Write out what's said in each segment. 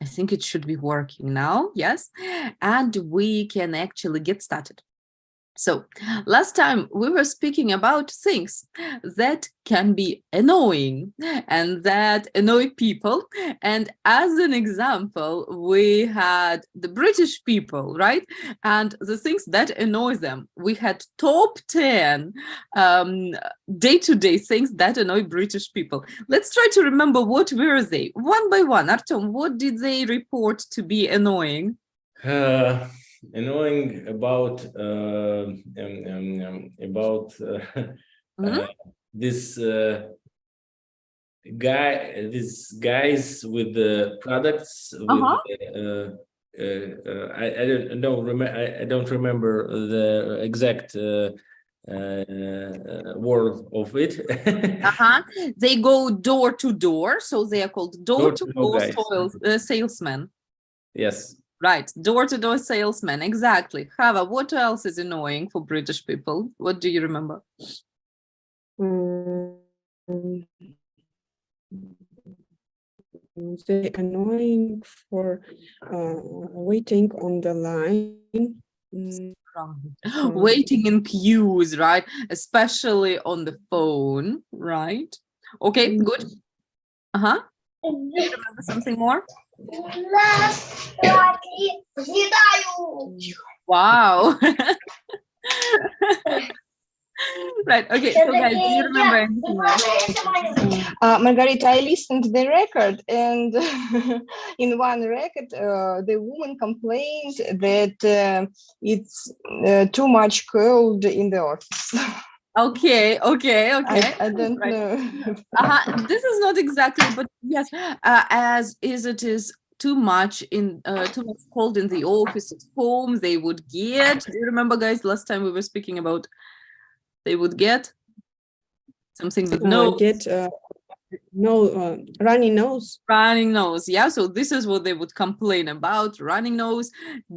I think it should be working now, yes, and we can actually get started. So last time we were speaking about things that can be annoying and that annoy people. And as an example, we had the British people, right? And the things that annoy them. We had top 10 day-to-day things that annoy British people. Let's try to remember what were they. One by one. Artem, what did they report to be annoying? Annoying about Mhm. this these guys with the products with I don't know I don't remember the exact word of it. They go door to door, so they are called door to Door door guys. salesmen. Yes. Right, door to door salesman. Exactly. Hava, what else is annoying for British people? What do you remember? They annoying for waiting on the line. Waiting in queues, right? Especially on the phone, right? Okay, good. Do you remember something more? Wow. Right, okay, so guys, do you remember anything else? Margarita, I listened to the record, and in one record, the woman complained that it's too much cold in the office. Okay. I don't know. This is not exactly, but yes, as is it is too much cold in the office at home, they would get. Do you remember, guys? Last time we were speaking about they would get something with runny nose. Running nose, yeah. So this is what they would complain about: running nose,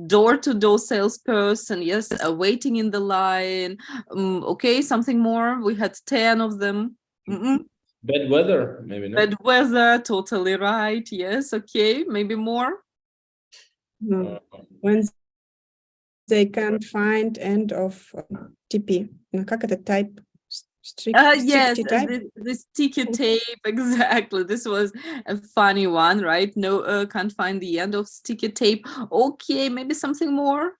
door-to-door salesperson, yes, waiting in the line. Okay, something more. We had 10 of them. Bad weather, maybe not. Bad weather, totally right. Yes, okay, maybe more. When they can't find end of TP. Как это type? Yes, the sticky tape, exactly. This was a funny one, right? No, can't find the end of sticky tape. Okay, maybe something more.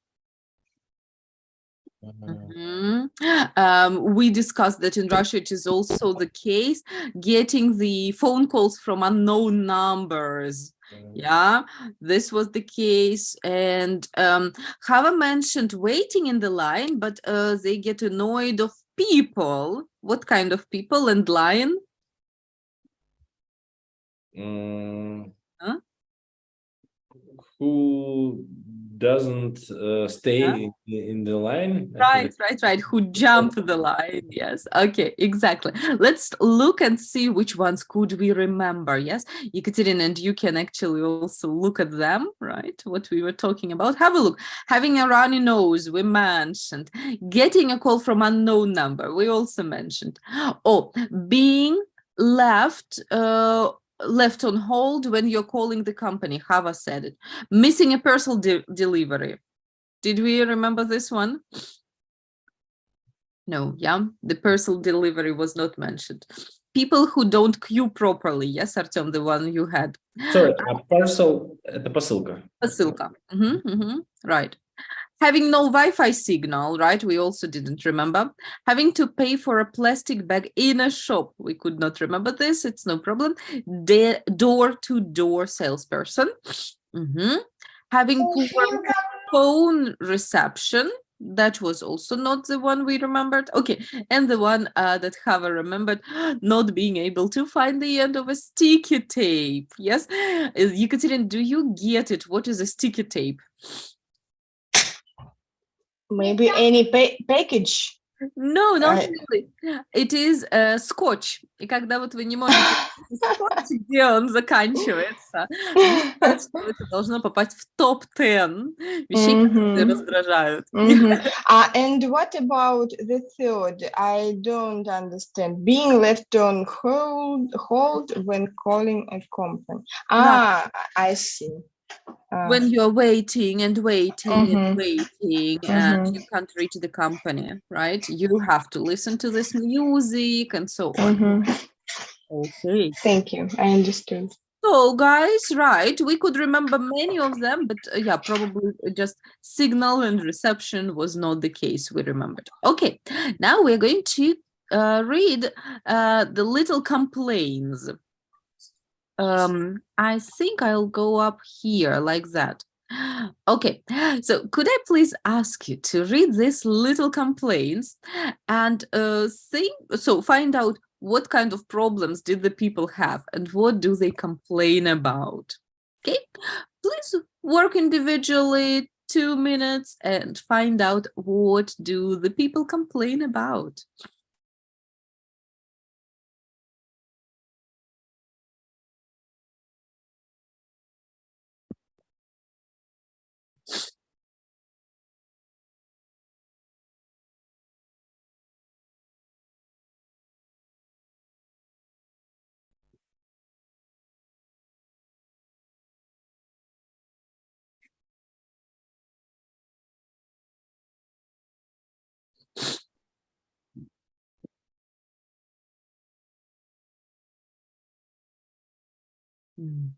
We discussed that in Russia it is also the case, getting the phone calls from unknown numbers. Yeah, this was the case. And Hava mentioned waiting in the line, but they get annoyed of people. What kind of people and line? Who doesn't stay in the line? Right. Who jump the line? Yes. Okay, exactly. Let's look and see which ones could we remember. Yes, Ekaterina, and you can actually also look at them, right? What we were talking about. Have a look. Having a runny nose, we mentioned. Getting a call from unknown number, we also mentioned. Oh, being left on hold when you're calling the company. Hava said it. Missing a parcel delivery. Did we remember this one? No, yeah, the parcel delivery was not mentioned. People who don't queue properly. Yes, Artem, the one you had. Sorry, a parcel, the посылка. Посылка. Right. Having no Wi-Fi signal, right? We also didn't remember. Having to pay for a plastic bag in a shop. We could not remember this. It's no problem. Door-to-door salesperson. Having poor phone reception. That was also not the one we remembered. Okay, and the one that Hava remembered, not being able to find the end of a sticky tape. Yes, Ekaterina, do you get it? What is a sticky tape? Maybe any package. No, not really. It is скотч. И когда вот вы не можете скотч, где он заканчивается, это должно попасть в топ-10 вещей, которые раздражают. And what about the third? I don't understand. Being left on hold when calling a company. I see. When you're waiting and waiting and Mhm. waiting and Mhm. you can't reach the company, right? You have to listen to this music and so on. Mhm. Okay. Thank you. I understood. So guys, right, we could remember many of them, but yeah, probably just signal and reception was not the case we remembered. Okay, now we're going to read the little complaints. I think I'll go up here like that. Okay, so could I please ask you to read these little complaints and find out what kind of problems did the people have and what do they complain about? Okay, please work individually 2 minutes and find out what do the people complain about. Mhm.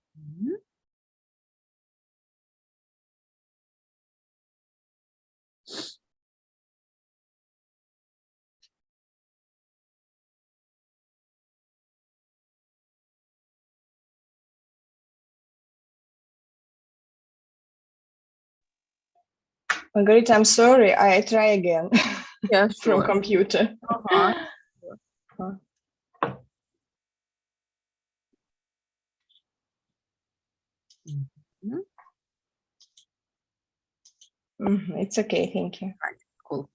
Margarita, I'm sorry. I try again Yeah, from sure. computer. Uh-huh. Mhm. It's okay. Thank you. Cool.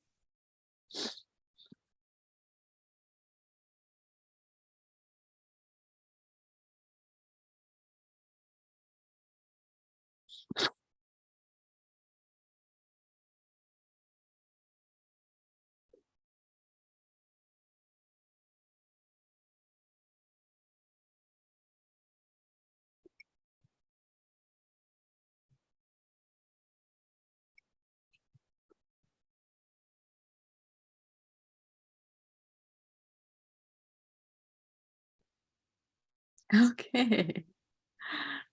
Okay.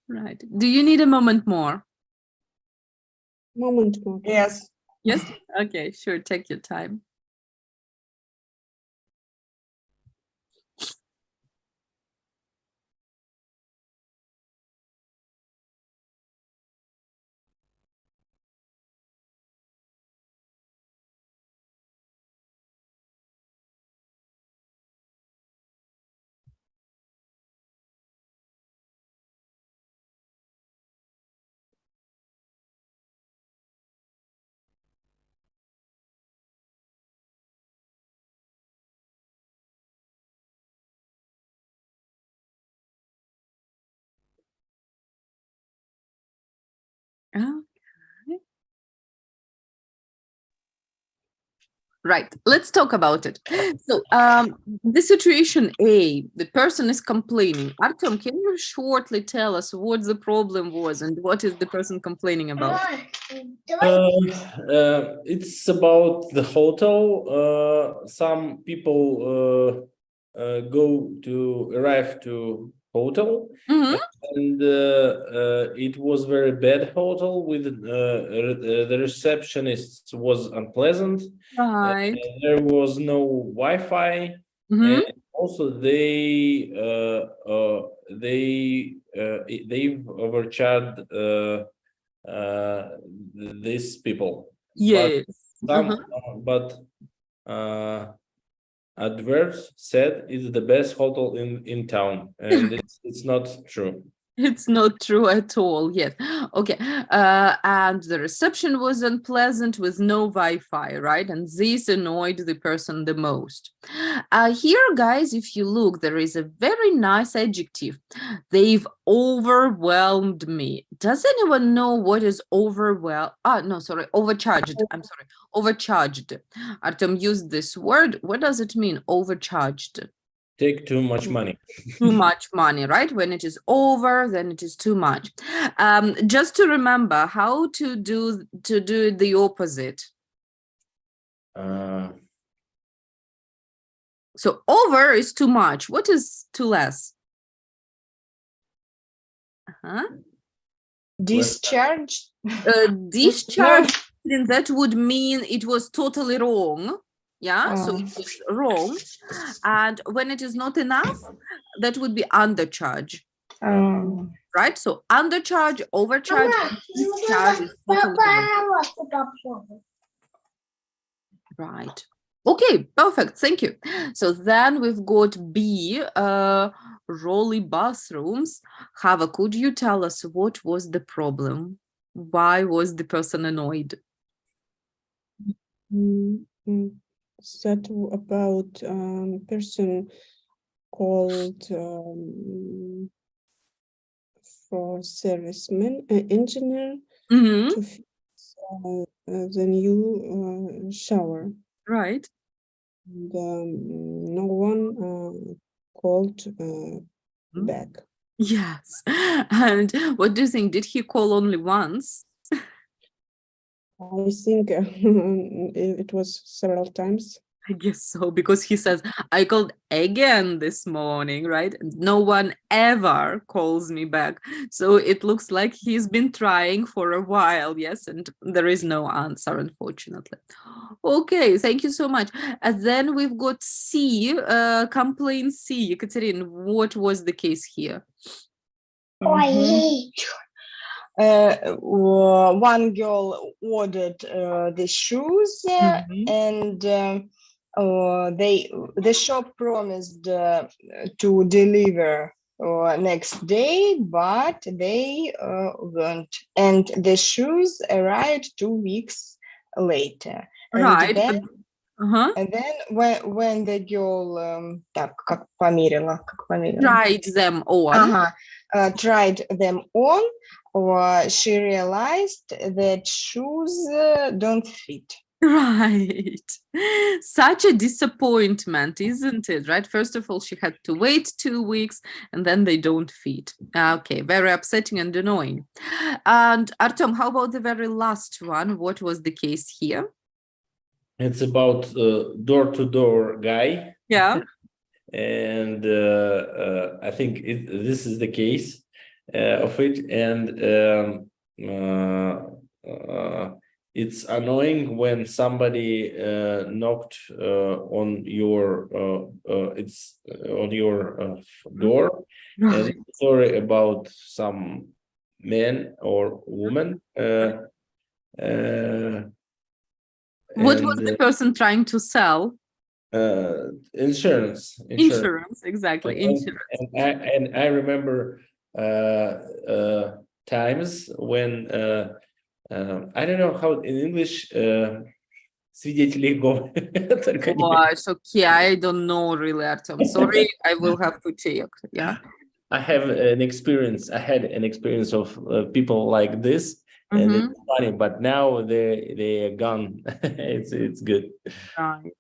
Right. Do you need a moment more? Moment more. Yes. Yes? Okay, sure. Take your time. Okay. Right. Let's talk about it. So, the situation A, the person is complaining. Artyom, can you shortly tell us what the problem was and what is the person complaining about? It's about the hotel. Some people arrive to hotel, Mhm. and it was very bad hotel with the receptionist was unpleasant. Right. There was no Wi-Fi, Mhm. and also they've overcharged these people, but Yes. some Uh-huh. but uh, adverts said it's the best hotel in town, and it's not true. It's not true at all. Yes. Okay. And the reception was unpleasant with no Wi-Fi, right? And this annoyed the person the most. Here, guys, if you look, there is a very nice adjective. They've overwhelmed me. Does anyone know what is overwhelmed? No, sorry, overcharged. I'm sorry, overcharged. Artem used this word. What does it mean, overcharged? take too much money. Too much money, right? When it is over, then it is too much. Just to remember how to do the opposite. Uh, So over is too much. What is too less? Discharge. Discharge, then that would mean it was totally wrong. Yeah, so it was wrong. And when it is not enough, that would be undercharge. Right? So undercharge, overcharge, and discharge is totally wrong. Right. Okay, perfect. Thank you. So then we've got B, Rolly bathrooms. Hava, could you tell us what was the problem? Why was the person annoyed? That about person called for serviceman engineer Mhm. to fix the new shower. Right. And, no one called back. Yes. And what do you think? Did he call only once? I think it was several times. I guess so, because he says, I called again this morning, right? No one ever calls me back. So it looks like he's been trying for a while, yes, and there is no answer, unfortunately. Okay, thank you so much. And then we've got C, complaint C. Ekaterina, what was the case here? One girl ordered the shoes Mhm. and the shop promised to deliver next day, but they weren't, and the shoes arrived 2 weeks later. Right. Uh-huh. And then when the girl как померила, Tried them on. tried them on, she realized that shoes don't fit. Right. Such a disappointment, isn't it? Right. First of all, she had to wait 2 weeks and then they don't fit. Okay, very upsetting and annoying. And Artem, how about the very last one? What was the case here? It's about door-to-door guy. Yeah. And I think this is the case of it, and it's annoying when somebody knocked on your door, and Right. it's sorry about some man or woman. What was the person trying to sell? Insurance. Insurance, exactly. And, Insurance. and I remember times when I don't know how in English свидетели Иеговы. Только не- Gosh, okay, I don't know really, Artem. Sorry, I will have to check. Yeah. I had an experience of people like this, and Mhm. it's funny, but now they are gone. It's good. Right.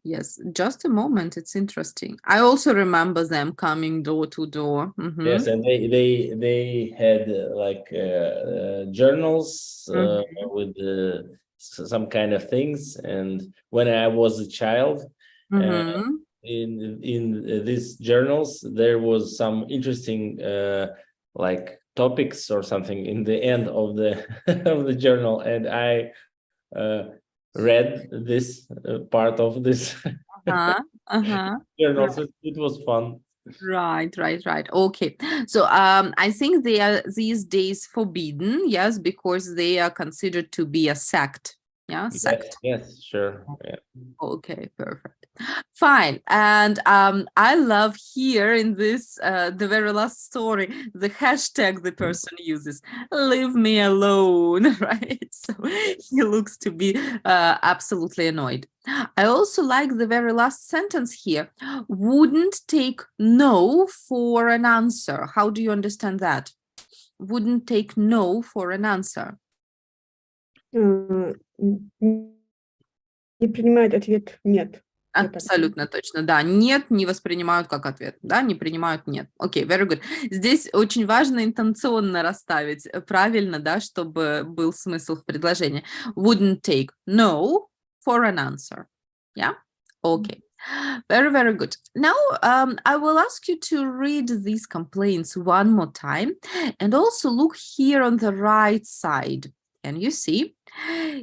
Yes, just a moment. It's interesting. I also remember them coming door to door. Mhm. Yes, and they had journals with some kind of things. And when I was a child, Mhm. in these journals, there was some interesting topics or something in the end of the of the journal, and I read this part of this Uh-huh. journal. So it was fun. Right. Okay. So I think they are these days forbidden, yes, because they are considered to be a sect. Yeah, sect. Yes, sure. Yeah. Okay, perfect. Fine. And I love here in this the very last story, the hashtag the person uses, leave me alone, right? So he looks to be absolutely annoyed. I also like the very last sentence here, wouldn't take no for an answer. How do you understand that? Wouldn't take no for an answer. Не принимает ответ нет. Абсолютно точно, да. Нет, не воспринимают как ответ, да, не принимают нет. Окей, very good. Здесь очень важно интенционно расставить правильно, да, чтобы был смысл в предложении. Wouldn't take no for an answer. Yeah? Okay. Very, very good. Now, I will ask you to read these complaints one more time and also look here on the right side. Can you see?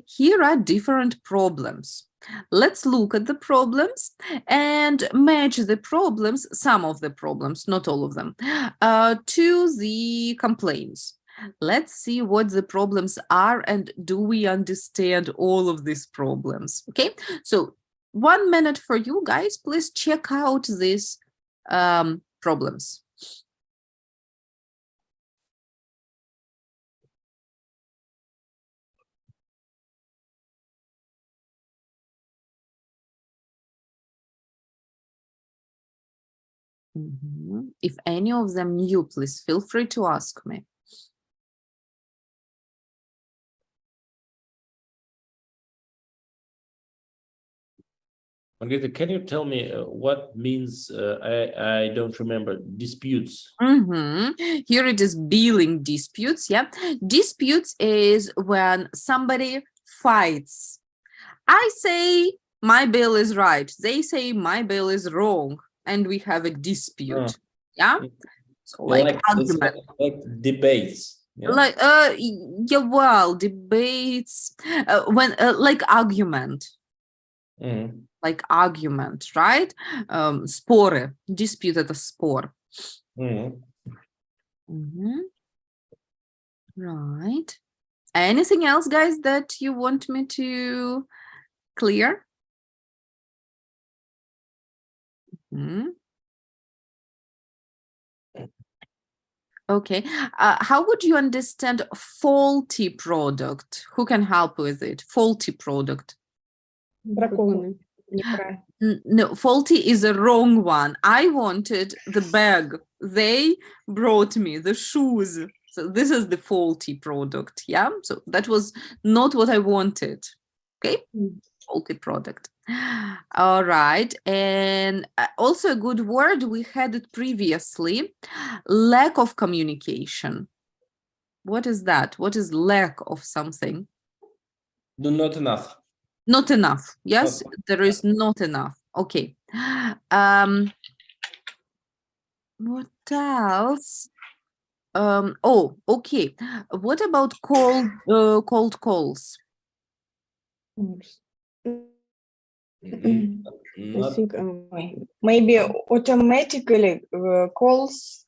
Here are different problems. Let's look at the problems and match the problems, some of the problems, not all of them, to the complaints. Let's see what the problems are and do we understand all of these problems. Okay, so 1 minute for you guys. Please check out these problems. If any of them new, please feel free to ask me. Margarita, can you tell me what means, I don't remember, disputes? Here it is billing disputes. Yeah, disputes is when somebody fights. I say my bill is right. They say my bill is wrong, and we have a dispute. Yeah, so like argument, like debates. Yeah? like yeah, well, debates when like argument. Like argument, right? Споры, dispute это спор. Right. Anything else, guys, that you want me to clear? Okay. How would you understand faulty product? Who can help with it? Faulty product. Бракованный. No, faulty is a wrong one. I wanted the bag. They brought me the shoes. So this is the faulty product. Yeah. So that was not what I wanted. Okay. Faulty product. All right. And also a good word, we had it previously, lack of communication. What is that? What is lack of something? Not enough. Not enough. Yes, Not. there is not enough. Okay. What else? Oh, okay. What about cold calls? I think maybe automatically calls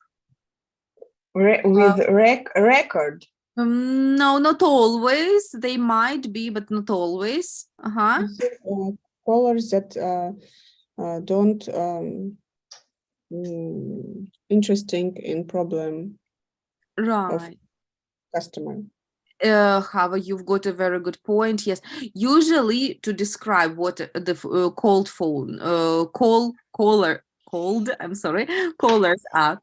with record. No, not always. They might be, but not always. I think, callers that don't interesting in problem Right. customer. However, you've got a very good point. Yes, usually to describe what the cold phone callers are,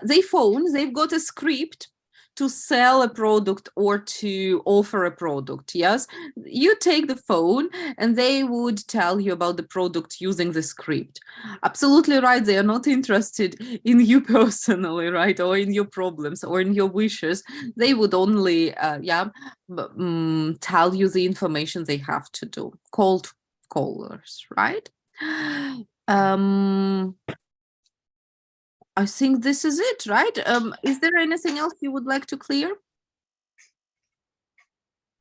they've got a script to sell a product or to offer a product. Yes, you take the phone and they would tell you about the product using the script. Absolutely right. They are not interested in you personally, right, or in your problems or in your wishes. They would only tell you the information they have to do. Cold callers, right? I think this is it, right? Is there anything else you would like to clear?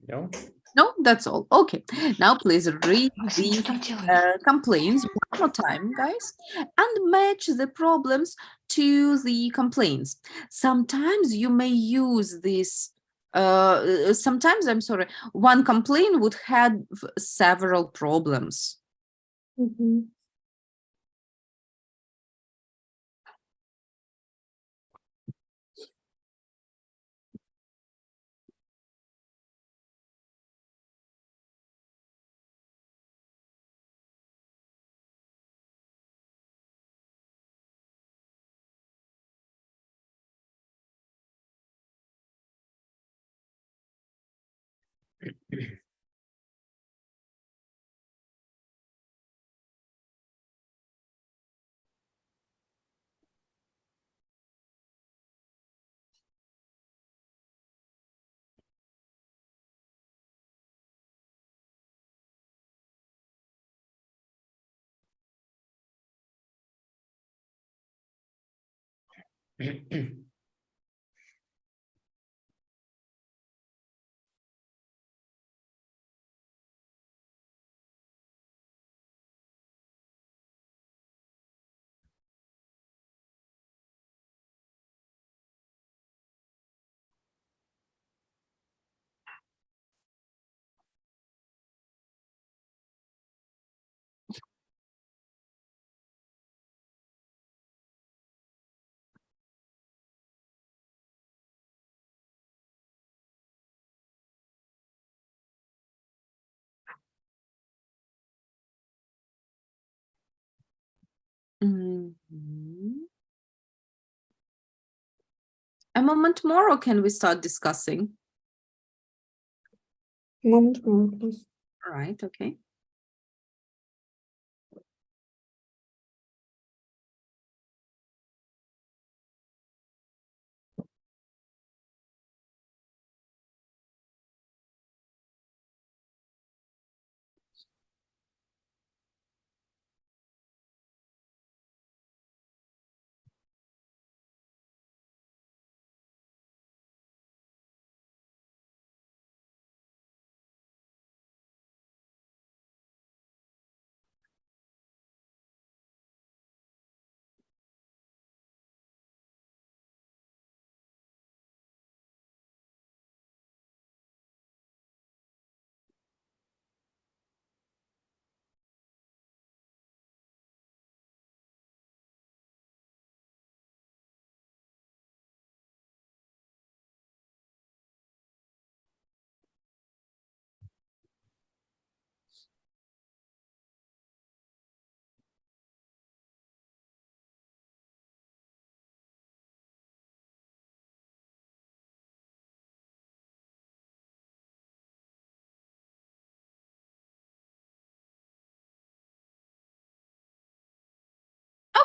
No. No, that's all. Okay, now please read the complaints one more time, guys, and match the problems to the complaints. Sometimes you may use this. Sometimes, I'm sorry, one complaint would have several problems. Mhm. A moment more, or can we start discussing? Moment more, please. All right, okay.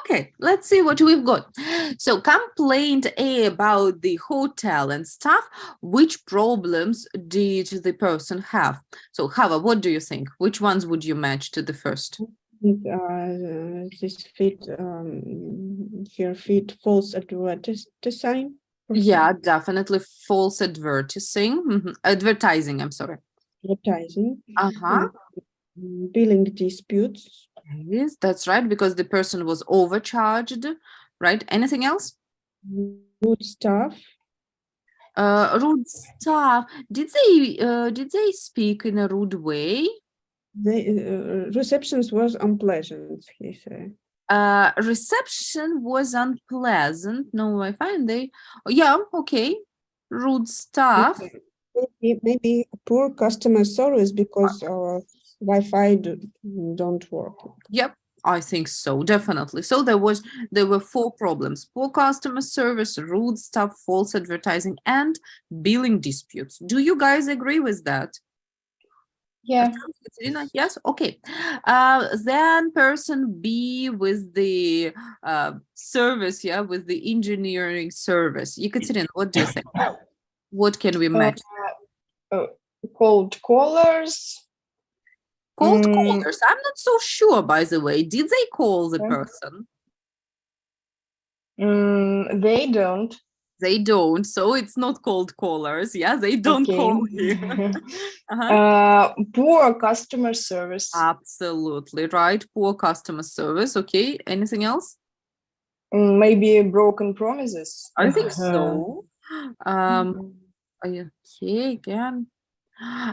Okay, let's see what we've got. So complaint A about the hotel and staff. Which problems did the person have? So Hava, what do you think? Which ones would you match to the first? This feed, here feed false advertising. Yeah, definitely false advertising. Advertising, I'm sorry. Advertising. Uh-huh. Billing disputes. Yes, that's right, because the person was overcharged, right? Anything else? Good stuff. Rude staff. Did they speak in a rude way? The receptions was unpleasant, he said. Reception was unpleasant. No Wi-Fi, and yeah, okay. Rude staff. Maybe poor customer service because our Wi-Fi don't work. Yep, I think so, definitely. So there were 4 problems: poor customer service, rude staff, false advertising, and billing disputes. Do you guys agree with that? Yeah. Katerina, yes, okay. Then person B with the service, yeah, with the engineering service. Ekaterina, what do you think? What can we match? Cold callers. Cold callers. I'm not so sure, by the way. Did they call the Yeah. person? They don't. They don't, so it's not cold callers. Yeah, they don't call you. Poor customer service. Absolutely right. Poor customer service. Okay. Anything else? Maybe broken promises. I think so. Okay, again.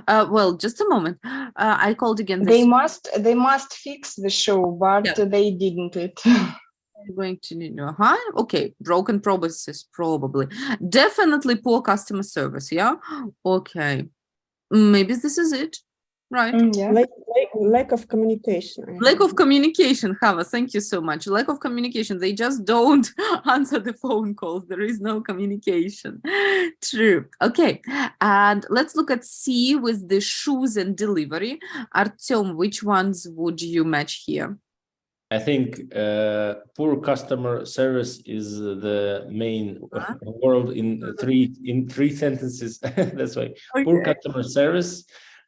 Well, just a moment. I called again. They must fix the show, but Yeah. they didn't it. I'm going to need okay, broken promises, probably. Definitely poor customer service, yeah? Okay. Maybe this is it, right? Yeah. Lack of communication. Lack of communication, Hava, thank you so much. Lack of communication, they just don't answer the phone calls. There is no communication. True. Okay, and let's look at C with the shoes and delivery. Artyom, which ones would you match here? I think poor customer service is the main word in three sentences. That's why poor customer service,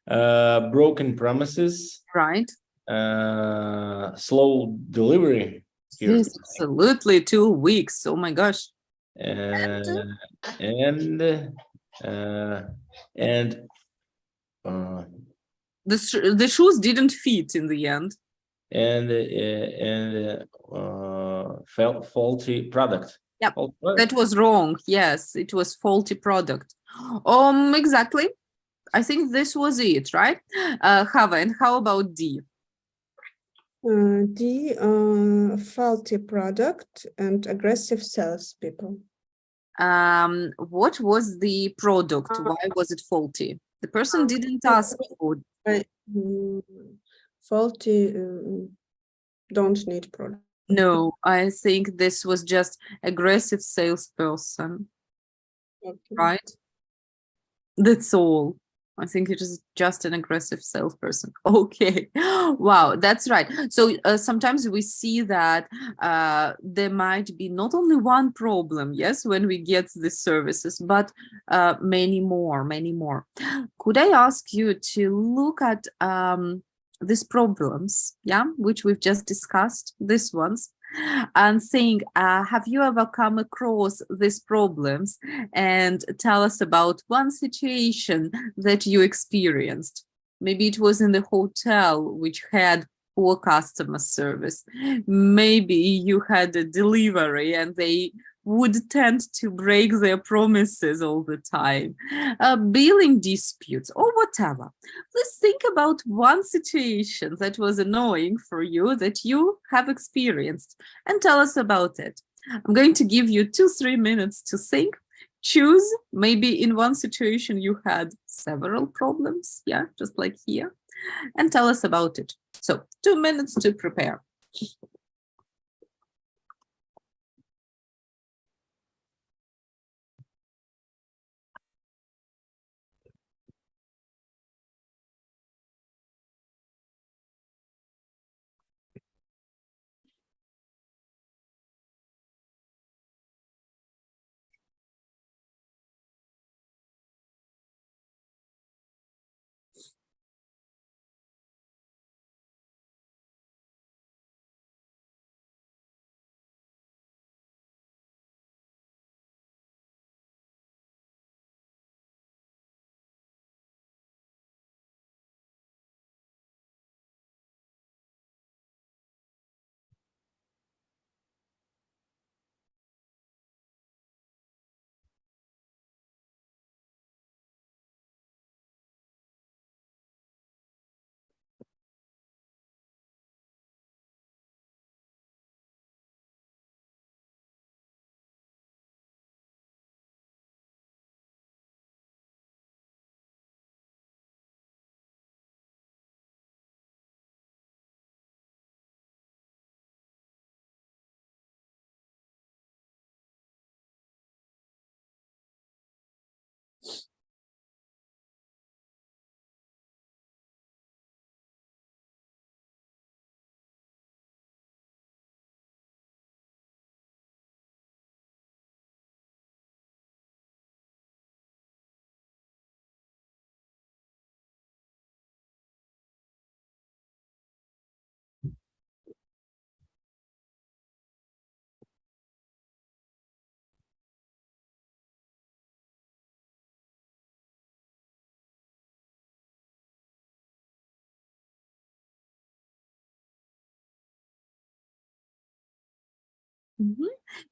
broken promises, right? Slow delivery. Here. Yes, absolutely. 2 weeks. Oh my gosh. and The shoes didn't fit in the end. faulty product. Yep, Faulty product. That was wrong. Yes, it was faulty product. Exactly. I think this was it, right? Hava, and how about D? D, faulty product and aggressive salespeople. What was the product? Why was it faulty? The person didn't ask for. Faulty, don't need product. No, I think this was just aggressive salesperson, Okay. right? That's all. I think it is just an aggressive salesperson. Okay. Wow, that's right. So sometimes we see that there might be not only one problem, yes, when we get these services, but many more. Could I ask you to look at these problems, yeah, which we've just discussed, these ones, and saying, have you ever come across these problems, and tell us about one situation that you experienced. Maybe it was in the hotel which had poor customer service. Maybe you had a delivery and they would tend to break their promises all the time, billing disputes or whatever. Please think about one situation that was annoying for you that you have experienced and tell us about it. I'm going to give you 2-3 minutes to think. Choose, maybe in one situation you had several problems, yeah, just like here, and tell us about it. So 2 minutes to prepare.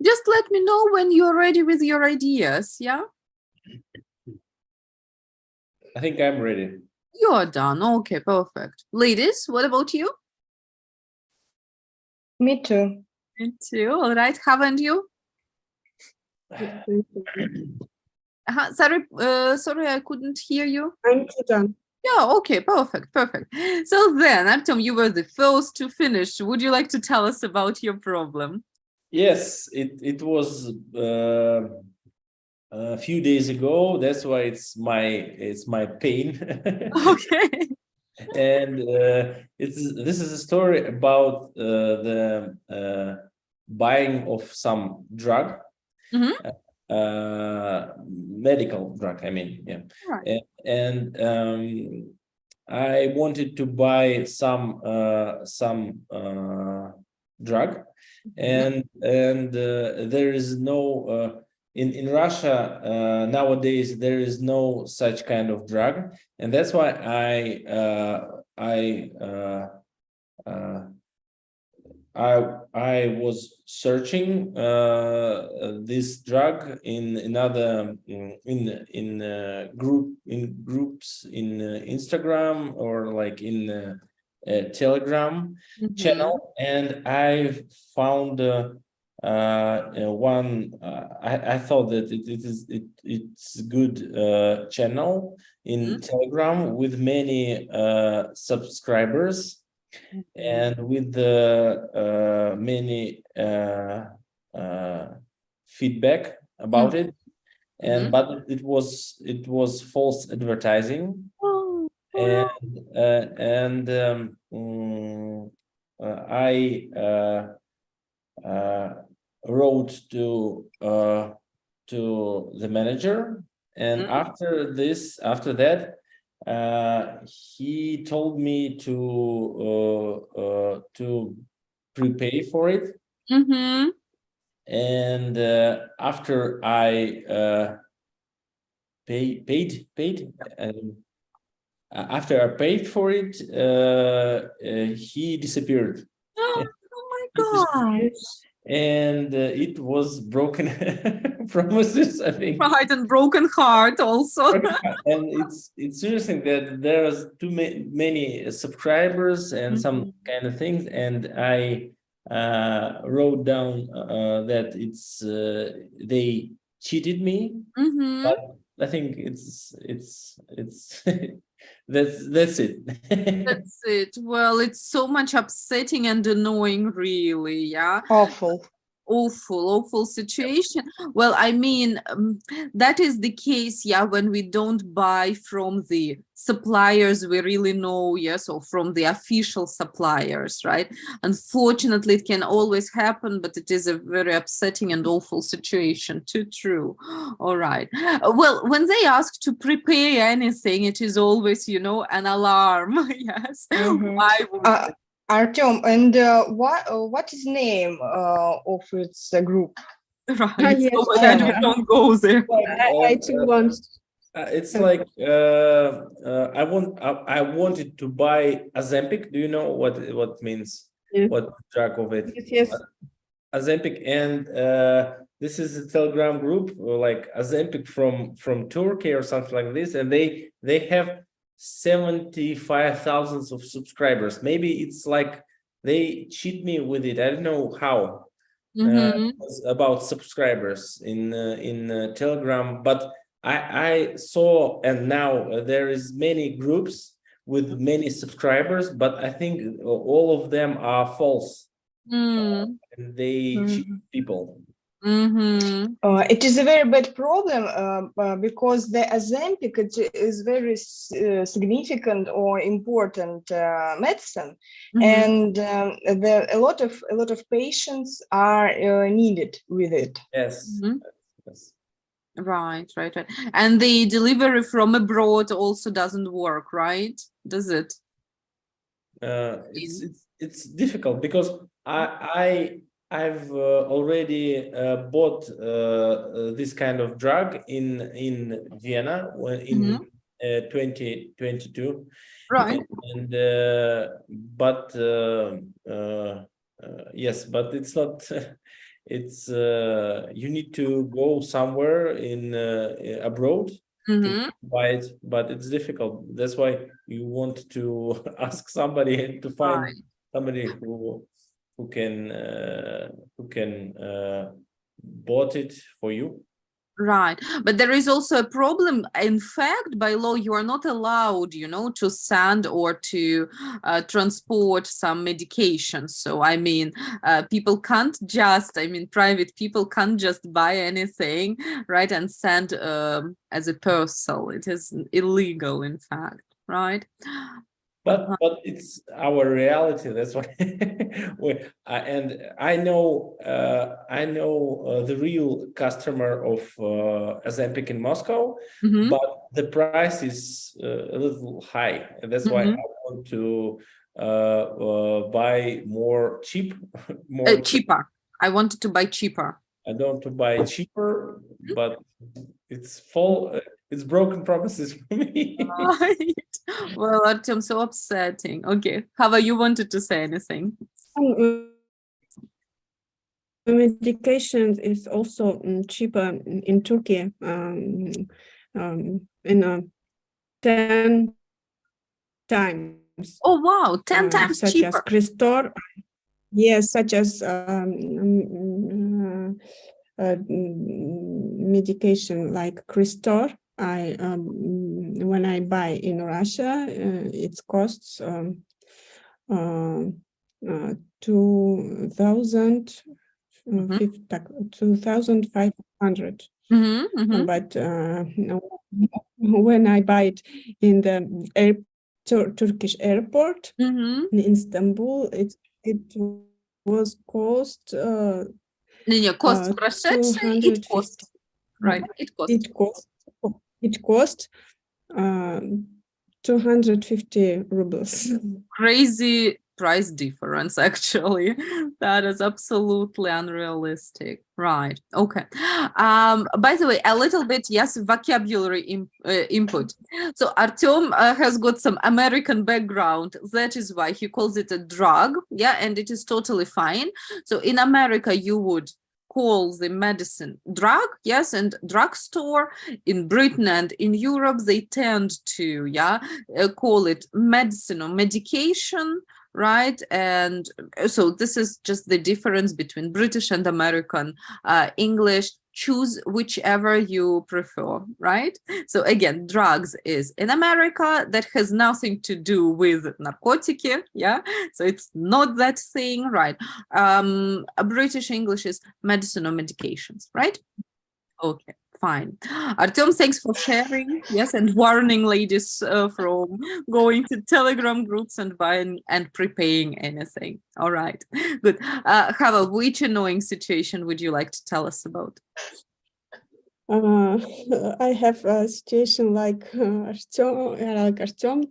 Just let me know when you're ready with your ideas, yeah? I think I'm ready. You're done. Okay, perfect. Ladies, what about you? Me too. Me too. All right. Haven't you? Sorry, I couldn't hear you. I'm too done. Yeah, okay, perfect. So then, Artem, you were the first to finish. Would you like to tell us about your problem? Yes, it was a few days ago. That's why it's my pain. Okay. And this is a story about the buying of some drug, medical drug. I mean, yeah. Right. And I wanted to buy some drug, and there is no in Russia nowadays there is no such kind of drug, and that's why I was searching this drug in another groups in Instagram or like in Telegram Mhm. channel, and I found one. I thought that it's good channel in Telegram with many subscribers and with the many feedback about it, and but it was false advertising, Oh, and I wrote to the manager, and after that he told me to prepay for it, mhm. and after I paid after I paid for it, he disappeared. Oh my gosh. And it was broken promises, I think. Right, and broken heart also. And it's interesting that there's too many subscribers and some kind of things, and I wrote down that it's they cheated me, Mhm. but I think it's that's it. That's it. Well, it's so much upsetting and annoying, really. Yeah. Awful. Awful situation. Well, I mean, that is the case, yeah, when we don't buy from the suppliers we really know, yes, or from the official suppliers, right? Unfortunately, it can always happen, but it is a very upsetting and awful situation. Too true. All right. Well, when they ask to prepare anything, it is always, an alarm. Yes. Mhm. Why would Artyom, and what is name of its group? right? Yes, So then we don't go there. I too want. It's like I wanted to buy Ozempic. Do you know what it means? Yeah. What drug of it? Yes. Ozempic, and this is a Telegram group like Ozempic from Turkey or something like this, and they have 75,000 of subscribers. Maybe it's like they cheat me with it. I don't know how. Mhm. About subscribers in Telegram, but I saw, and now there is many groups with many subscribers, but I think all of them are false. Mm. And they cheat people. Mhm. It is a very bad problem because the Ozempic is very significant or important medicine, and a lot of patients are needed with it. Yes. Mhm. Yes. Right. And the delivery from abroad also doesn't work, right? Does it? It's difficult because I've already bought this kind of drug in Vienna in 2022, Right. and but yes, but it's not. It's you need to go somewhere in abroad to buy it, but it's difficult. That's why you want to ask somebody to find Right. somebody who can bought it for you. Right. But there is also a problem. In fact, by law, you are not allowed, to send or to transport some medication. So, I mean, people can't just, private people can't just buy anything, right, and send as a parcel. It is illegal, in fact, right? But it's our reality. That's why and I know the real customer of Ozempic in Moscow, but the price is a little high, and that's why I want to buy more cheap, Cheaper. I wanted to buy cheaper. I don't want to buy cheaper, but it's full. It's broken promises for me. Right. Well, Artyom, so upsetting. Okay, Hava, you wanted to say anything? Medication is also cheaper in Turkey, in 10 times. Oh, wow, 10 times Such cheaper. as Crestor, yes, such as medication like Crestor. When I buy in Russia, it costs 2,000. 2,500. But when I buy it in the Turkish airport in Istanbul, it was cost. Cost прошедший, it cost. Right, it cost 250 rubles. Crazy price difference, actually. That is absolutely unrealistic. Right. Okay. By the way, a little bit, yes, vocabulary input. So Artyom has got some American background. That is why he calls it a drug. Yeah, and it is totally fine. So in America, you would call the medicine drug, yes, and drugstore. In Britain and in Europe, they tend to, call it medicine or medication, right? And so this is just the difference between British and American English. Choose whichever you prefer, right? So again, drugs is in America, that has nothing to do with narcotic, yeah? So it's not that thing, right? A British English is medicine or medications, right? Okay, fine. Artyom, thanks for sharing, yes, and warning ladies from going to Telegram groups and buying and prepaying anything. All right, good. Hava, which annoying situation would you like to tell us about? I have a situation like Artyom,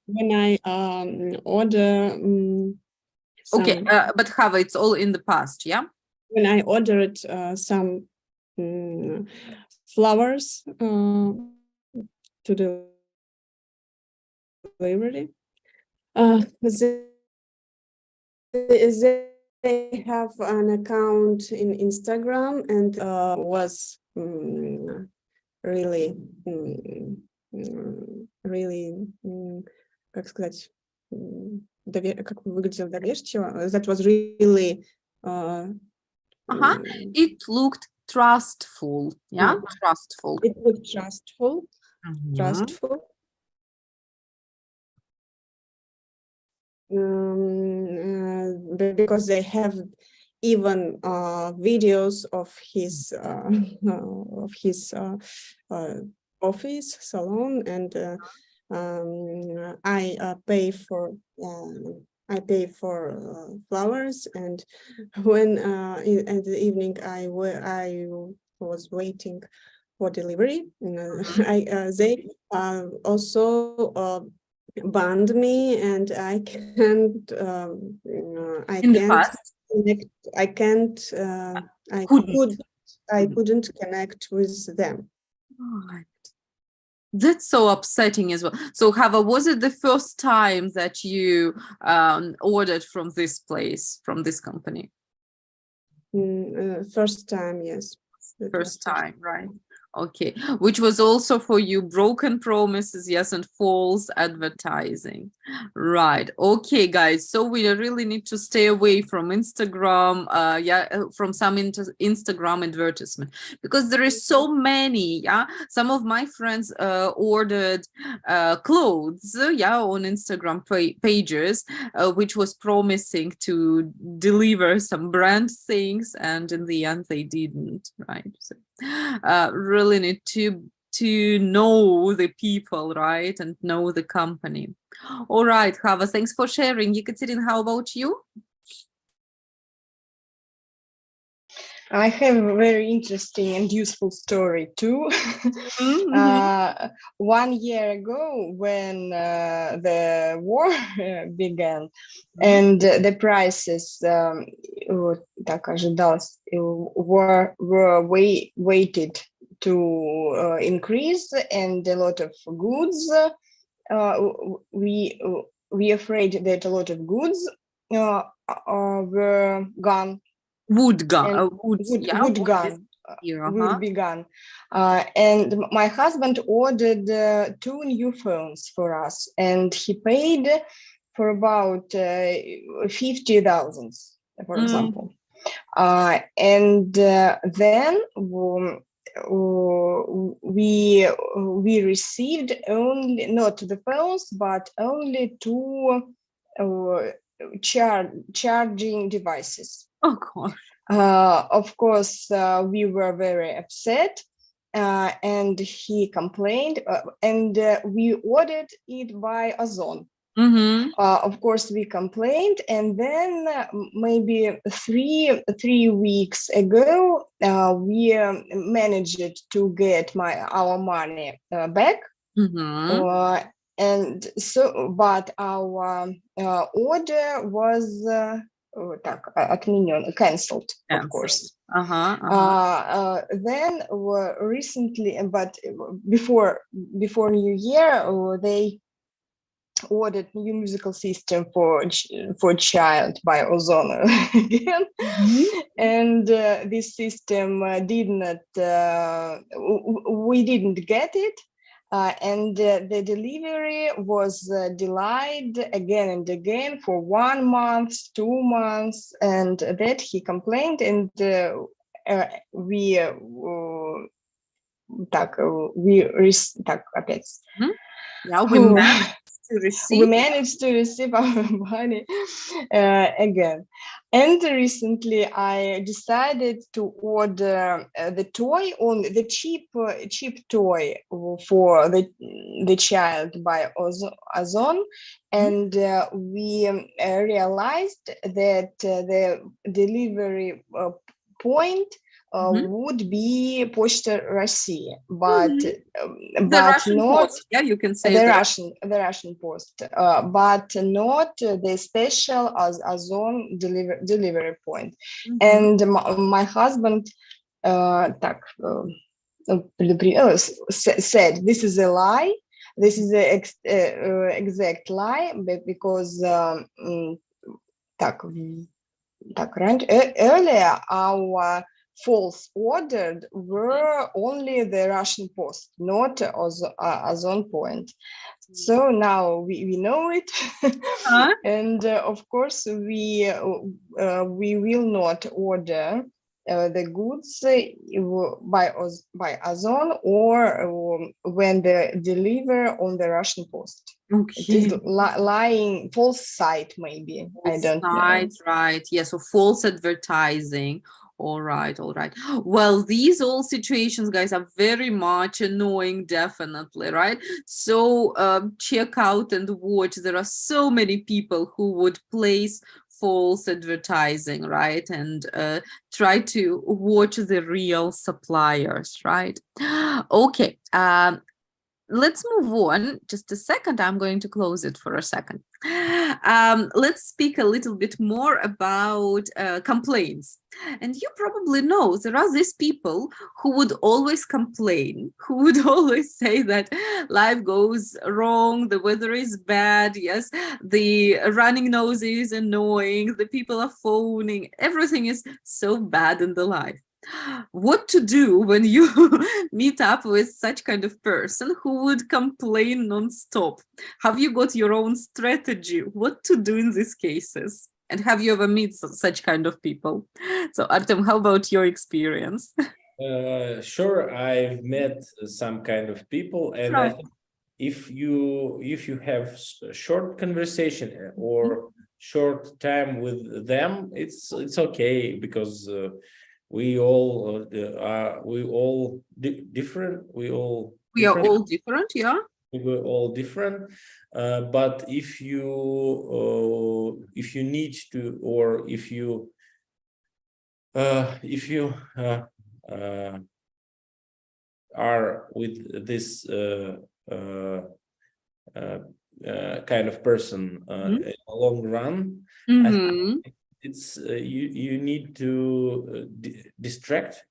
when I order. Okay, but Hava, it's all in the past, yeah? When I ordered some flowers to the delivery, they have an account in Instagram and was really, как сказать, как выглядел доверчиво. That was really. It looked trustful, yeah? Trustful. It looked trustful. Trustful. Because they have even videos of his office salon, and I pay for flowers, and when in the evening I was waiting for delivery, they also banned me, and I can't couldn't connect with them. Right. That's so upsetting as well. So Hava, was it the first time that you ordered from this place, from this company? First time, yes. First time, right? Okay, which was also for you broken promises, yes, and false advertising, right? Okay, guys, so we really need to stay away from Instagram, from some Instagram advertisement, because there is so many, some of my friends ordered clothes, on Instagram pages, which was promising to deliver some brand things, and in the end they didn't, right? So really need to know the people, right, and know the company. All right, Hava, thanks for sharing. Yekaterina, how about you? I have a very interesting and useful story too. Mhm. 1 year ago, when the war began, Mhm. and the prices так ожидалось, were waited to increase, and a lot of goods, we afraid that a lot of goods were gone, Wood gun, and wood, yeah, would wood gone disappear, would be gone. And my husband ordered 2 new phones for us, and he paid for about 50,000, for Mm. example. And then we received only not the phones, but only 2 charging devices. Oh gosh. Of course, we were very upset, and he complained, and we ordered it by Ozon. Mm-hmm. Of course, we complained, and then maybe three weeks ago, we managed to get our money back. Mm-hmm. And so, but our order was отменен, cancelled, of course. Then recently, but before New Year, they ordered new musical system for child by Ozon again. Mm-hmm. And this system did not, we didn't get it. And the delivery was delayed again and again for 1 month, 2 months, and that he complained, and we так опять. Yeah, we managed to receive. We managed to receive our money again. And recently, I decided to order the toy, on the cheap toy for the child by Ozon, and we realized that the delivery point would be Почта России, but The Russian not post, yeah, you can say the the Russian post, but not the special as Ozon delivery point. And my husband said this is a lie. This is the exact lie, because earlier our false ordered were only the Russian post, not Ozon point. So now we know it, and of course we will not order the goods by Ozon, or when they deliver on the Russian post. Okay. It is lying, false site, maybe. I don't know. Right. Yeah, so false advertising. All right. Well, these all situations, guys, are very much annoying, definitely, right? So check out and watch. There are so many people who would place false advertising, right? And try to watch the real suppliers, right? Okay. Let's move on. Just a second. I'm going to close it for a second. Let's speak a little bit more about complaints. And you probably know there are these people who would always complain, who would always say that life goes wrong, the weather is bad, yes, the running nose is annoying, the people are phoning, everything is so bad in the life. What to do when you meet up with such kind of person who would complain non-stop? Have you got your own strategy? What to do in these cases? And have you ever met such kind of people? So Artem, how about your experience? Sure, I've met some kind of people, and I think if you have a short conversation or short time with them, it's okay, because we all different. We are all different, yeah. We're all different. But if you need to, or if you if you are with this kind of person in a long run, I think it's you need to distract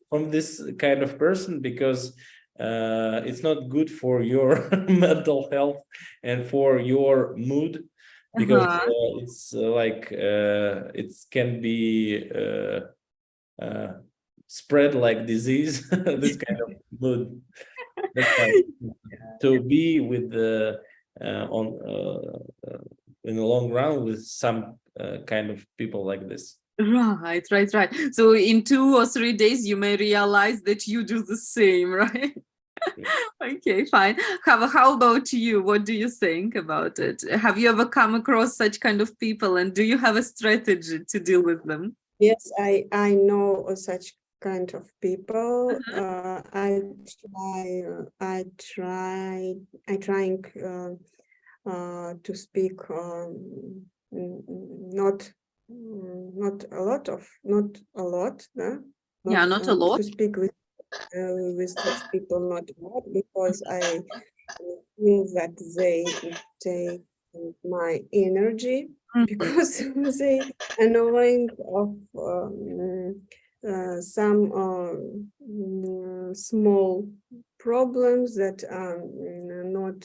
from this kind of person, because it's not good for your mental health and for your mood, because it's like it can be spread like disease. This kind of mood. That's why to be with the in the long run with some kind of people like this. Right. So in 2 or 3 days, you may realize that you do the same, right? Okay, fine. How about you? What do you think about it? Have you ever come across such kind of people, and do you have a strategy to deal with them? Yes, I know such kind of people. I trying to speak not a lot, Not a lot. to speak with such people, not a lot, because I feel that they take my energy, because they annoying of some small problems that are not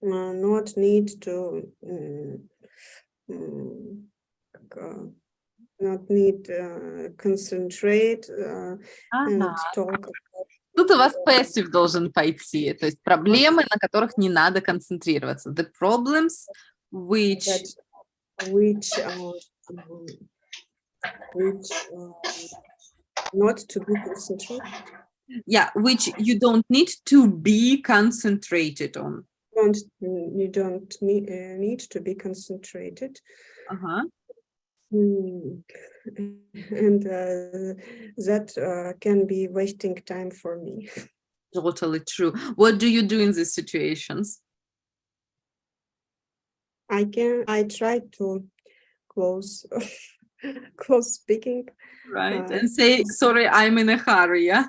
not need to not need concentrate and talk. Тут у вас passive должен пойти, то есть проблемы, на которых не надо концентрироваться. The problems which not to be concentrated. Yeah, which you don't need to be concentrated on. You don't need to be concentrated. And that can be wasting time for me. Totally true. What do you do in these situations? I try to close speaking. Right, and say, sorry, I'm in a hurry, yeah?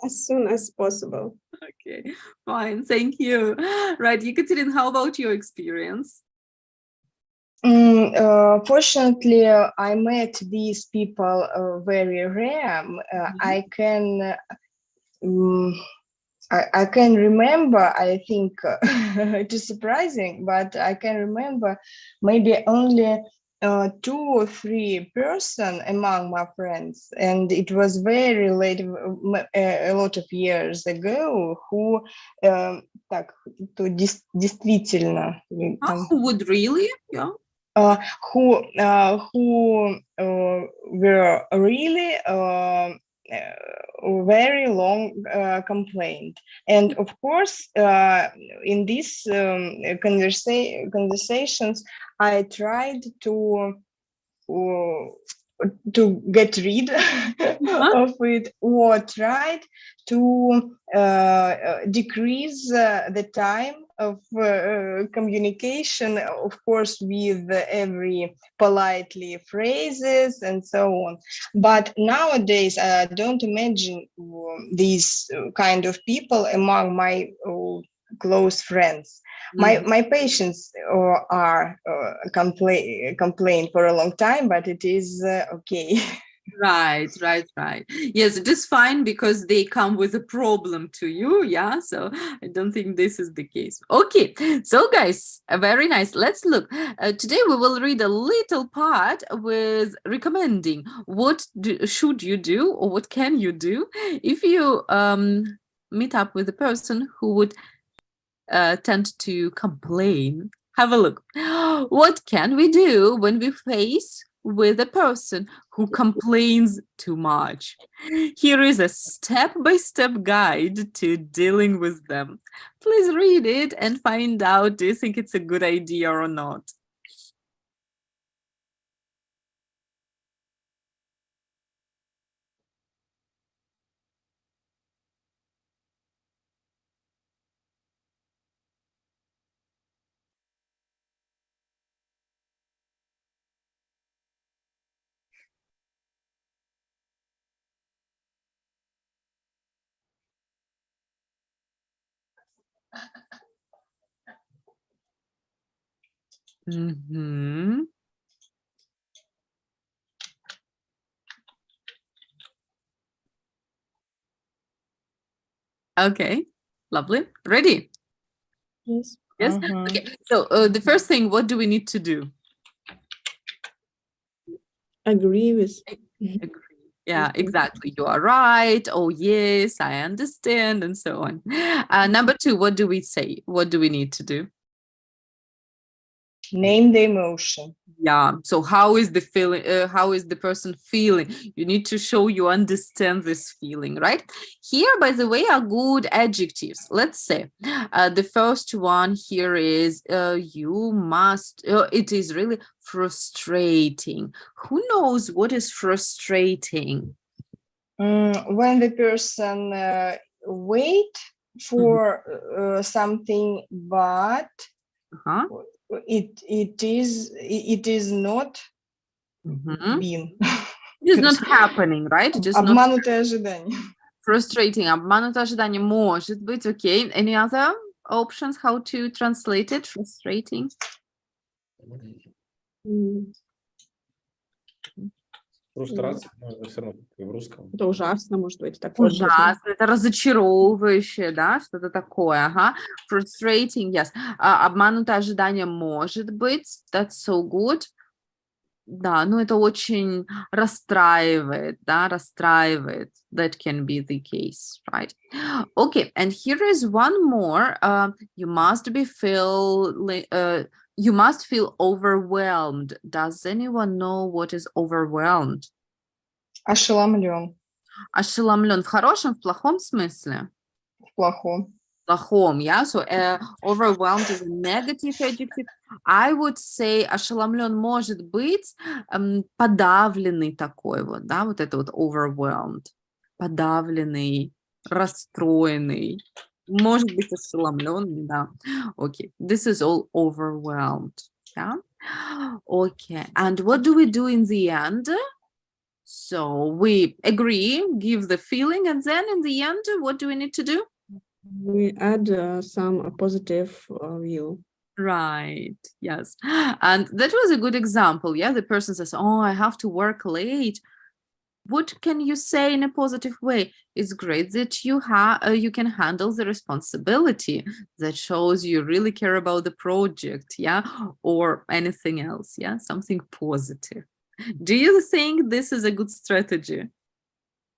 As soon as possible. Okay, fine, thank you. Right, Ekaterina, how about your experience? Fortunately, I met these people very rare. I can remember, I think it is surprising, but I can remember maybe only 2 or 3 person among my friends, and it was very late, a lot of years ago, who действительно Who would really? Yeah. Who were really very long complaint, and of course in these conversations I tried to get rid of it, or tried to decrease the time of communication, of course, with every politely phrases and so on. But nowadays, I don't imagine these kind of people among my close friends. My patients are complain for a long time, but it is okay. Right. Yes, it is fine because they come with a problem to you. Yeah, so I don't think this is the case. Okay, so guys, very nice. Let's look. Today we will read a little part with recommending what should you do or what can you do if you meet up with a person who would tend to complain. Have a look. What can we do when we face with a person who complains too much? Here is a step-by-step guide to dealing with them. Please read it and find out, do you think it's a good idea or not? Mm-hmm. Okay, lovely. Ready? Yes. Yes. Mhm. Okay. So the first thing, what do we need to do? Agree with. Agree. Yeah, Mhm. exactly. You are right. Oh, yes, I understand, and so on. Number two, what do we say? What do we need to do? Name the emotion. Yeah. So how is the feeling? How is the person feeling? You need to show you understand this feeling, right? Here, by the way, are good adjectives. Let's say the first one here is you must. It is really frustrating. Who knows what is frustrating? When the person wait for something, but Uh-huh. it is not Mhm. been. It is not happening, right? It is not Обманутое ожидание. frustrating. Обманутое ожидание может быть. Okay. Any other options how to translate it? Frustrating. М, Фрустрация, но это все равно в русском. Это ужасно, может быть, такое. Ужасно. Это разочаровывающее, да? Что-то такое. Ага. Frustrating, yes. Обманутое ожидание может быть. That's so good. Да, ну это очень расстраивает, да, расстраивает. That can be the case, right? Okay, and here is one more. You must feel overwhelmed. Does anyone know what is overwhelmed? Ошеломлен. Ошеломлен в хорошем, в плохом смысле? В плохом. Плохом, yeah? So overwhelmed is a negative adjective. I would say ошеломлен может быть подавленный такой вот, да, вот это вот overwhelmed. Подавленный, расстроенный. Может быть ошеломленный, да. Okay, this is all overwhelmed, yeah? Okay, and what do we do in the end? So we agree, give the feeling, and then in the end, what do we need to do? We add some positive view. Right. Yes. And that was a good example. Yeah. The person says, oh, I have to work late. What can you say in a positive way? It's great that you can handle the responsibility. That shows you really care about the project. Yeah. Or anything else. Yeah. Something positive. Do you think this is a good strategy?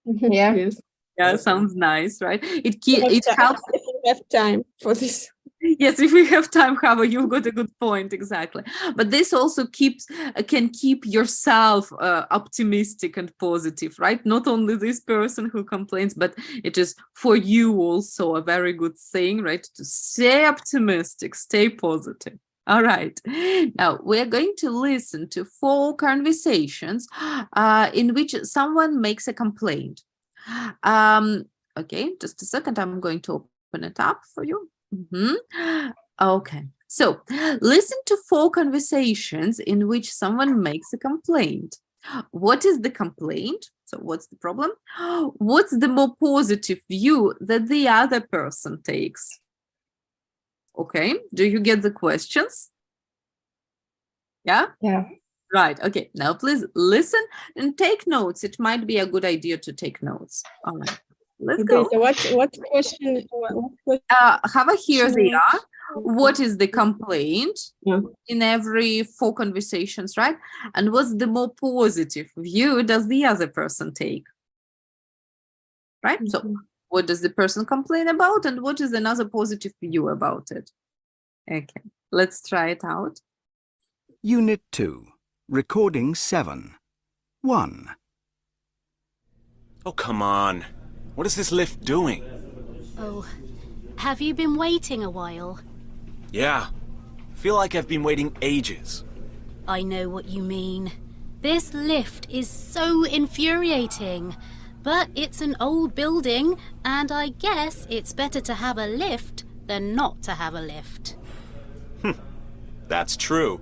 Yeah. Yes. Yeah. Yes. Sounds nice, right? It If helps. you have time for this. Yes, if we have time, Hava, you've got a good point, exactly. But this also can keep yourself optimistic and positive, right? Not only this person who complains, but it is for you also a very good thing, right? To stay optimistic, stay positive. All right. Now we're going to listen to 4 conversations in which someone makes a complaint. Okay, just a second. I'm going to open it up for you. Okay, so listen to 4 conversations in which someone makes a complaint. What is the complaint? So what's the problem? What's the more positive view that the other person takes? Okay, do you get the questions? Yeah? Yeah. Right, okay, now please listen and take notes. It might be a good idea to take notes. All right, let's go. Okay, so what question? What question? Hava, here they Sure. are. What is the complaint Yeah. in every 4 conversations, right? And what's the more positive view does the other person take? Right? So Mhm. what does the person complain about and what is another positive view about it? Okay, let's try it out. Unit 2, Recording 7. 1. Oh, come on. What is this lift doing? Oh, have you been waiting a while? Yeah. Feel like I've been waiting ages. I know what you mean. This lift is so infuriating. But it's an old building, and I guess it's better to have a lift than not to have a lift. That's true.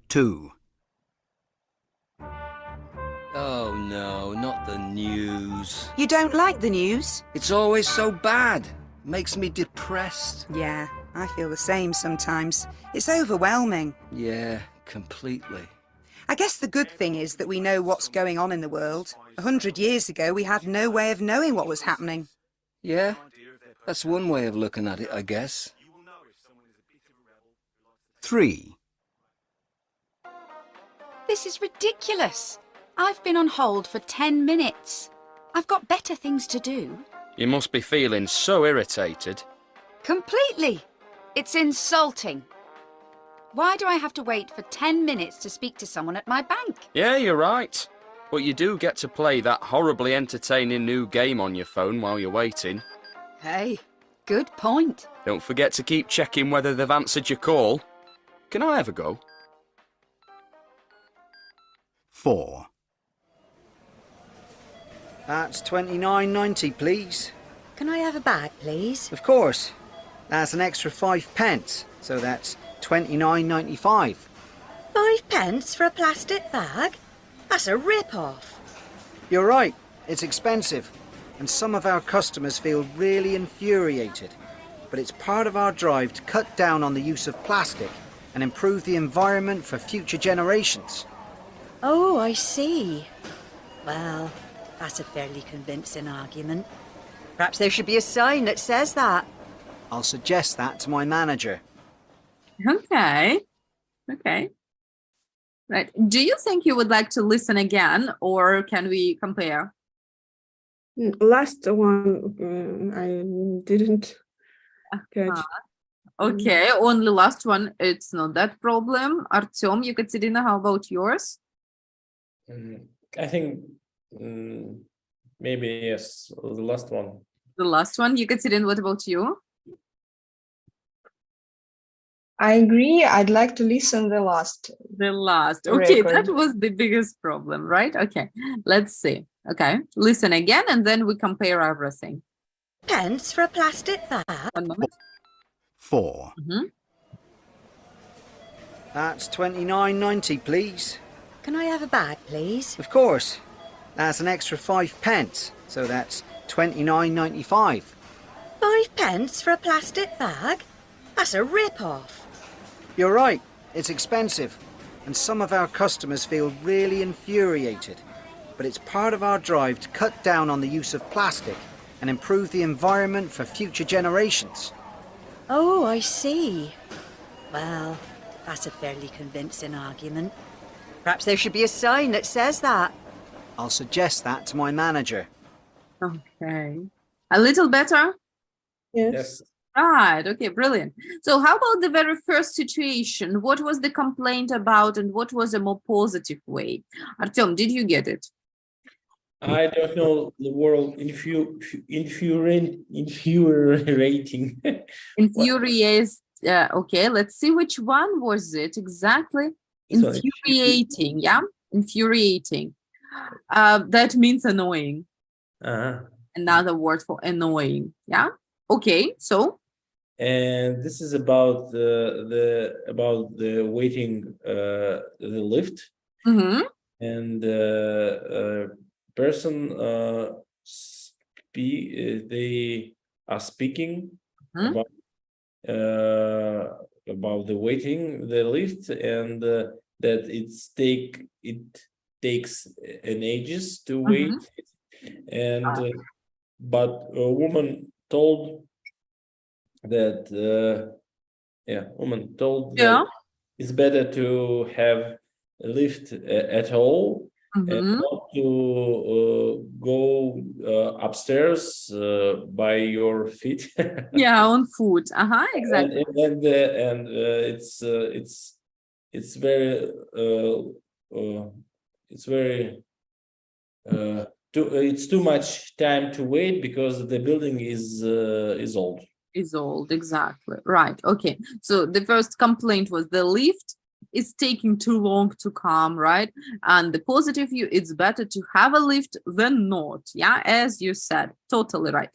2. Oh, Oh no, not the news. You don't like the news? It's always so bad. Makes me depressed. Yeah, I feel the same sometimes. It's overwhelming. Yeah, completely. I guess the good thing is that we know what's going on in the world. 100 years ago, we had no way of knowing what was happening. Yeah, that's one way of looking at it, I guess. 3. This is ridiculous. I've been on hold for 10 minutes. I've got better things to do. You must be feeling so irritated. Completely. It's insulting. Why do I have to wait for 10 minutes to speak to someone at my bank? Yeah, you're right. But you do get to play that horribly entertaining new game on your phone while you're waiting. Hey, good point. Don't forget to keep checking whether they've answered your call. Can I have a go? 4. That's $29.90, please. Can I have a bag, please? Of course. That's an extra 5 pence, so that's $29.95. 5 pence for a plastic bag? That's a rip-off. You're right, it's expensive, and some of our customers feel really infuriated. But it's part of our drive to cut down on the use of plastic and improve the environment for future generations. Oh, I see. Well, that's a fairly convincing argument. Perhaps there should be a sign that says that. I'll suggest that to my manager. Okay. Okay. Right. Do you think you would like to listen again, or can we compare? Last one, I didn't catch. Okay, only last one. It's not that problem. Artyom, Ekaterina, how about yours? I think maybe yes, the last one. The last one. Ekaterina, what about you? I agree. I'd like to listen the last. The last. Okay, record. that was the biggest problem, right? Okay, let's see. Okay, listen again, and then we compare everything. Pence for a plastic bag? 1 moment. 4. That's $29.90, please. Can I have a bag, please? Of course. That's an extra 5 pence, so that's $29.95. 5 pence for a plastic bag? That's a rip-off. You're right, it's expensive, and some of our customers feel really infuriated. But it's part of our drive to cut down on the use of plastic and improve the environment for future generations. Oh, I see. Well, that's a fairly convincing argument. Perhaps there should be a sign that says that. I'll suggest that to my manager. Okay. A little better? Yes. Right. Okay, brilliant. So how about the very first situation? What was the complaint about, and what was a more positive way? Artyom, did you get it? I don't know the word infuriating. Infuriates. Okay, let's see which one was it exactly. Infuriating. Yeah, infuriating. That means annoying. Another word for annoying. Yeah. Okay. So. And this is about the waiting the lift. And person they are speaking about the waiting the lift, and that it takes an ages to wait, and but a woman told that that it's better to have a lift at all, and not to go upstairs by your feet. Yeah, on foot. Exactly. And it's very it's too much time to wait because the building is old. Is old, exactly. Right. Okay. So the first complaint was the lift is taking too long to come, right? And the positive view, it's better to have a lift than not. Yeah, as you said, totally right.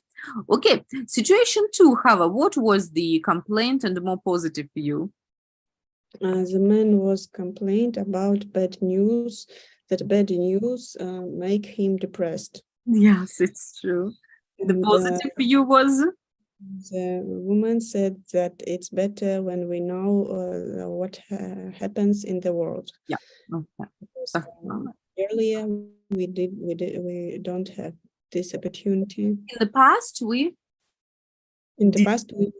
Okay. Situation 2, however, what was the complaint and the more positive view? The man was complained about bad news that bad news make him depressed. Yes, it's true. The And, positive view was the woman said that it's better when we know what happens in the world. yeah. Okay. Because, That's earlier we don't have this opportunity. In the past, we In the past, we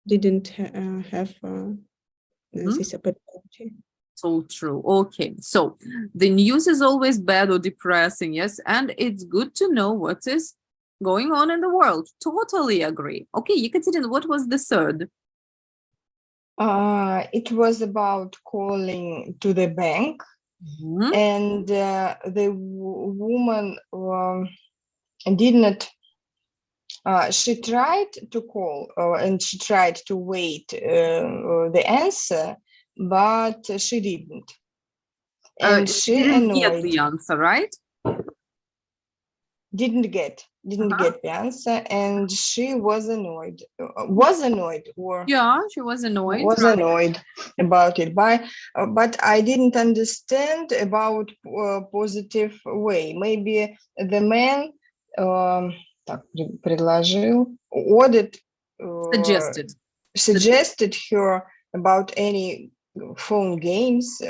didn't have this opportunity. so true. Okay, so the news is always bad or depressing, yes, and it's good to know what is going on in the world. Totally agree. Okay, Yekaterina, what was the third? It was about calling to the bank, Mhm. and the woman did not. She tried to call and she tried to wait the answer, but she didn't. And she didn't get annoyed. the answer, right? Didn't get the answer, and she was annoyed. Or Yeah, she was annoyed. was right? annoyed about it. But I didn't understand about positive way. Maybe the man ordered suggested her about any phone games.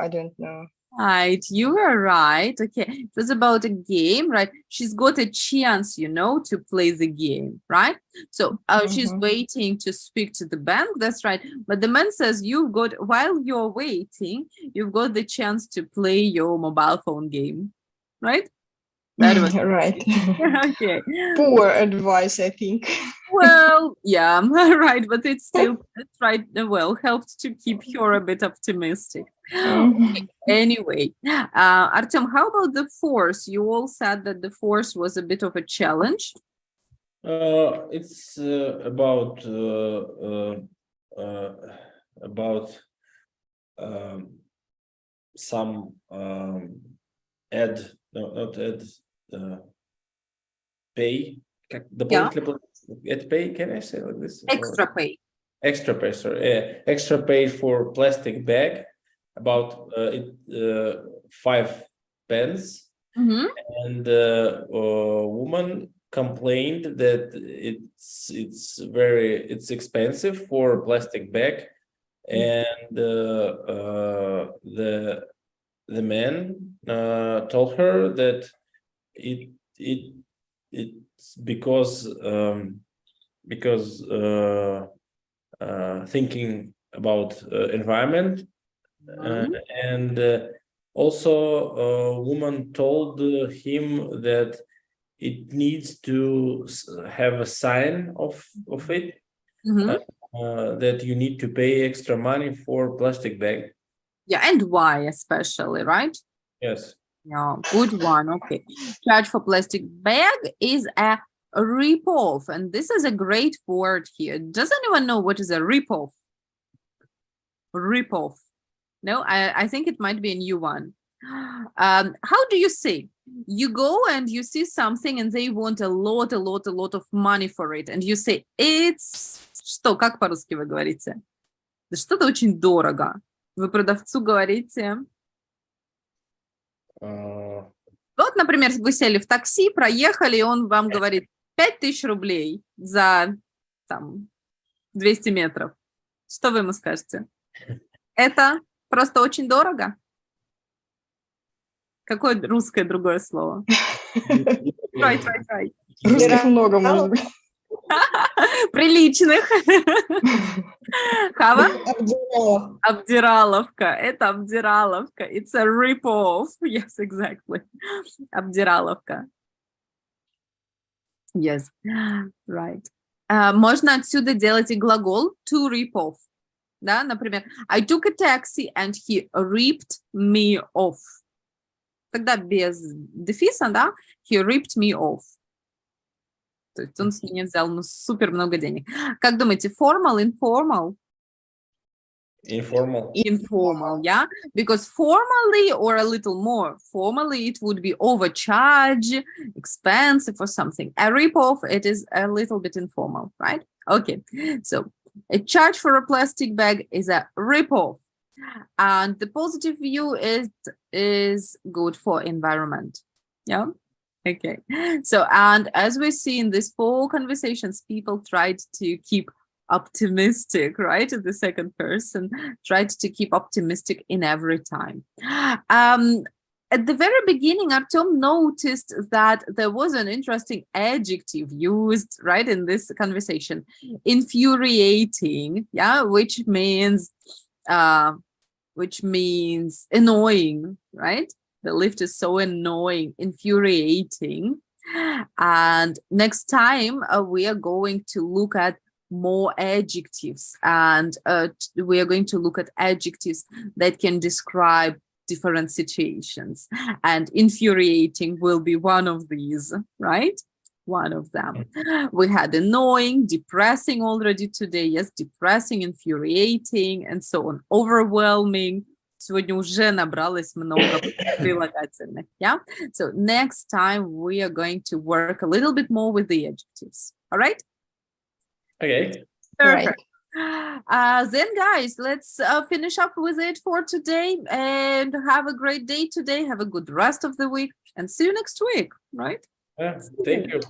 I don't know. Right, you are right. Okay, it was about a game, right? She's got a chance, to play the game, right? So she's waiting to speak to the bank. That's right. But the man says while you're waiting, you've got the chance to play your mobile phone game, right? That was right. okay. Poor advice, I think. Well, yeah, right, but it's still that's right. Well, helped to keep her a bit optimistic. Okay, anyway, Artem, how about the force? You all said that the force was a bit of a challenge. It's about some pay. Дополнительно pay, can I say like this? Extra pay. Extra pay, sorry. Extra pay for plastic bag, about 5 pence. Mm-hmm. And a woman complained that it's expensive for plastic bag, and the man told her that it's because thinking about environment, and also a woman told him that it needs to have a sign of it, that you need to pay extra money for plastic bag. Yeah, and why especially, right? Yes. Yeah, good one. Okay. Charge for plastic bag is a rip-off, and this is a great word here. Does anyone know what is a rip-off? Rip-off. No, I think it might be a new one. How do you say? You go and you see something and they want a lot of money for it, and you say it's что? Как по-русски вы говорите? Да что-то очень дорого. Вы продавцу говорите. Вот, например, вы сели в такси, проехали, и он вам говорит 5000 рублей за 200 метров. Что вы ему скажете? Это просто очень дорого? Какое русское другое слово? Try. Русских много, может быть. Приличных. Хава? Обдираловка. Это обдираловка. It's a rip-off. Yes, exactly. Обдираловка. Yes, right. Можно отсюда делать и глагол to rip off. Да, например, I took a taxi and he ripped me off. Тогда без дефиса, да, he ripped me off. То есть он с меня взял супер много денег. Как думаете, formal, informal? Informal, yeah. Because formally or a little more formally, it would be overcharge, expensive or something. A rip-off, it is a little bit informal, right? Okay, so a charge for a plastic bag is a rip-off. And the positive view is good for environment. Yeah. Okay. So, and as we see in these 4 conversations, people tried to keep optimistic, right? In the second person, tried to keep optimistic in every time. At the very beginning, Artem noticed that there was an interesting adjective used, right, in this conversation, infuriating, yeah, which means annoying, right? The lift is so annoying, infuriating. And next time we are going to look at more adjectives, and we are going to look at adjectives that can describe different situations, and infuriating will be one of these, right? One of them. We had annoying, depressing already today. Yes, depressing, infuriating, and so on. Overwhelming. Сегодня уже набралось много прилагательных. Yeah. So next time we are going to work a little bit more with the adjectives. All right. Okay. Perfect. Then guys, let's finish up with it for today, and have a great day today. Have a good rest of the week, and see you next week, right? Thank you.